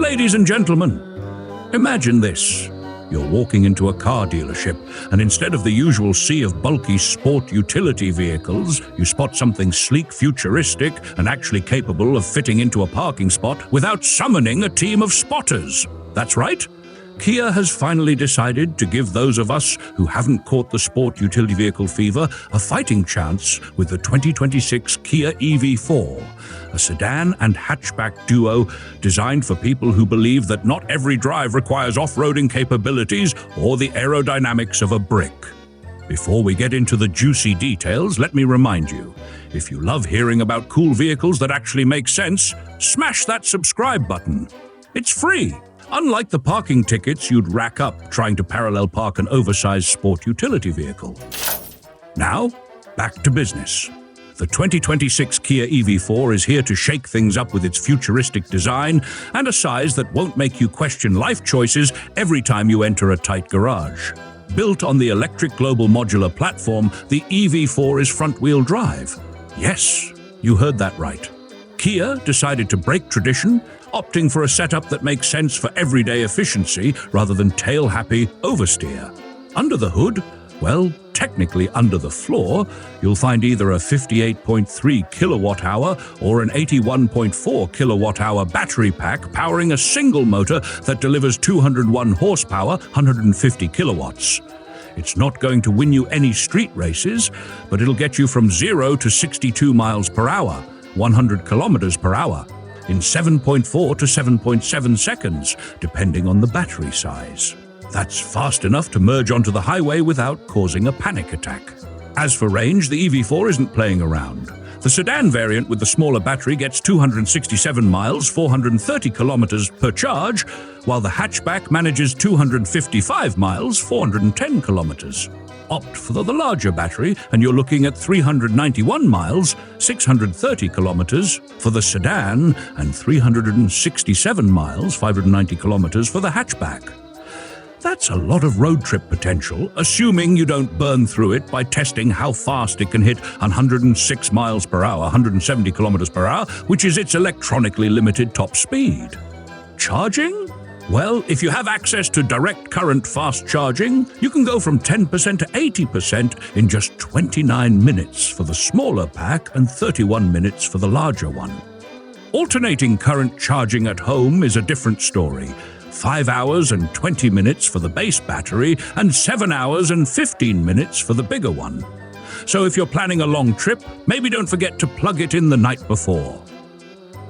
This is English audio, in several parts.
Ladies and gentlemen, imagine this. You're walking into a car dealership, and instead of the usual sea of bulky sport utility vehicles, you spot something sleek, futuristic, and actually capable of fitting into a parking spot without summoning a team of spotters. That's right. Kia has finally decided to give those of us who haven't caught the sport utility vehicle fever a fighting chance with the 2026 Kia EV4, a sedan and hatchback duo designed for people who believe that not every drive requires off-roading capabilities or the aerodynamics of a brick. Before we get into the juicy details, let me remind you, if you love hearing about cool vehicles that actually make sense, smash that subscribe button. It's free. Unlike the parking tickets you'd rack up trying to parallel park an oversized sport utility vehicle. Now, back to business. The 2026 Kia EV4 is here to shake things up with its futuristic design and a size that won't make you question life choices every time you enter a tight garage. Built on the electric global modular platform, the EV4 is front-wheel drive. Yes, you heard that right. Kia decided to break tradition, opting for a setup that makes sense for everyday efficiency rather than tail-happy oversteer. Under the hood, well, technically under the floor, you'll find either a 58.3 kilowatt-hour or an 81.4 kilowatt-hour battery pack powering a single motor that delivers 201 horsepower, 150 kilowatts. It's not going to win you any street races, but it'll get you from 0 to 62 miles per hour, 100 kilometers per hour, in 7.4 to 7.7 seconds, depending on the battery size. That's fast enough to merge onto the highway without causing a panic attack. As for range, the EV4 isn't playing around. The sedan variant with the smaller battery gets 267 miles, 430 kilometers per charge, while the hatchback manages 255 miles, 410 kilometers. Opt for the larger battery and you're looking at 391 miles, 630 kilometers for the sedan and 367 miles, 590 kilometers for the hatchback. That's a lot of road trip potential, assuming you don't burn through it by testing how fast it can hit 106 miles per hour, 170 kilometers per hour, which is its electronically limited top speed. Charging? Well, if you have access to direct current fast charging, you can go from 10% to 80% in just 29 minutes for the smaller pack and 31 minutes for the larger one. Alternating current charging at home is a different story. 5 hours and 20 minutes for the base battery and 7 hours and 15 minutes for the bigger one. So if you're planning a long trip, maybe don't forget to plug it in the night before.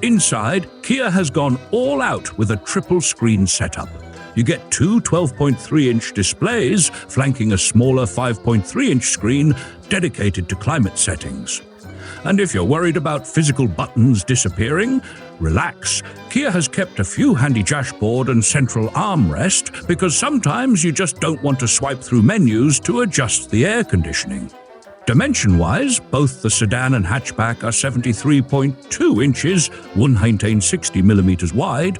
Inside, Kia has gone all out with a triple-screen setup. You get two 12.3-inch displays flanking a smaller 5.3-inch screen dedicated to climate settings. And if you're worried about physical buttons disappearing, relax. Kia has kept a few handy dashboard and central armrest because sometimes you just don't want to swipe through menus to adjust the air conditioning. Dimension-wise, both the sedan and hatchback are 73.2 inches, 160 millimeters wide,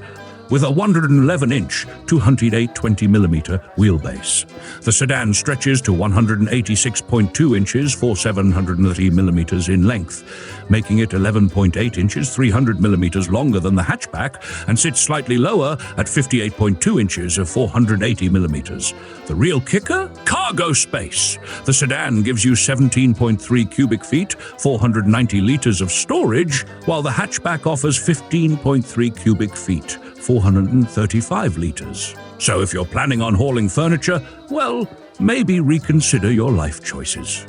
with a 111-inch, 220 wheelbase. The sedan stretches to 186.2 inches, 730 millimeters in length, making it 11.8 inches, 300 millimeters longer than the hatchback, and sits slightly lower at 58.2 inches, 480 millimeters. The real kicker? Cargo space. The sedan gives you 17.3 cubic feet, 490 liters of storage, while the hatchback offers 15.3 cubic feet, 435 liters. So if you're planning on hauling furniture, well, maybe reconsider your life choices.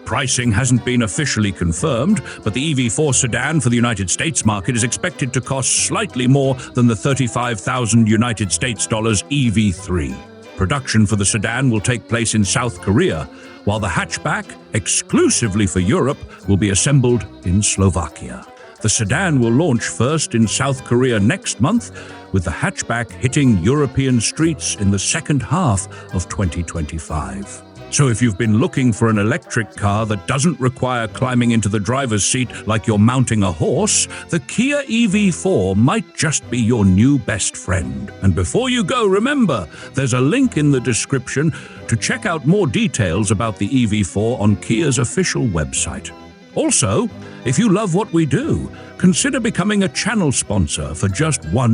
Pricing hasn't been officially confirmed, but the EV4 sedan for the United States market is expected to cost slightly more than the 35,000 United States dollars EV3. Production for the sedan will take place in South Korea, while the hatchback, exclusively for Europe, will be assembled in Slovakia. The sedan will launch first in South Korea next month, with the hatchback hitting European streets in the second half of 2025. So if you've been looking for an electric car that doesn't require climbing into the driver's seat like you're mounting a horse, the Kia EV4 might just be your new best friend. And before you go, remember, there's a link in the description to check out more details about the EV4 on Kia's official website. Also, if you love what we do, consider becoming a channel sponsor for just $1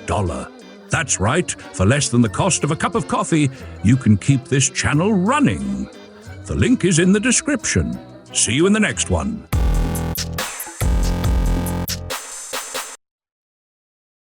dollar. That's right, for less than the cost of a cup of coffee, you can keep this channel running. The link is in the description. See you in the next one.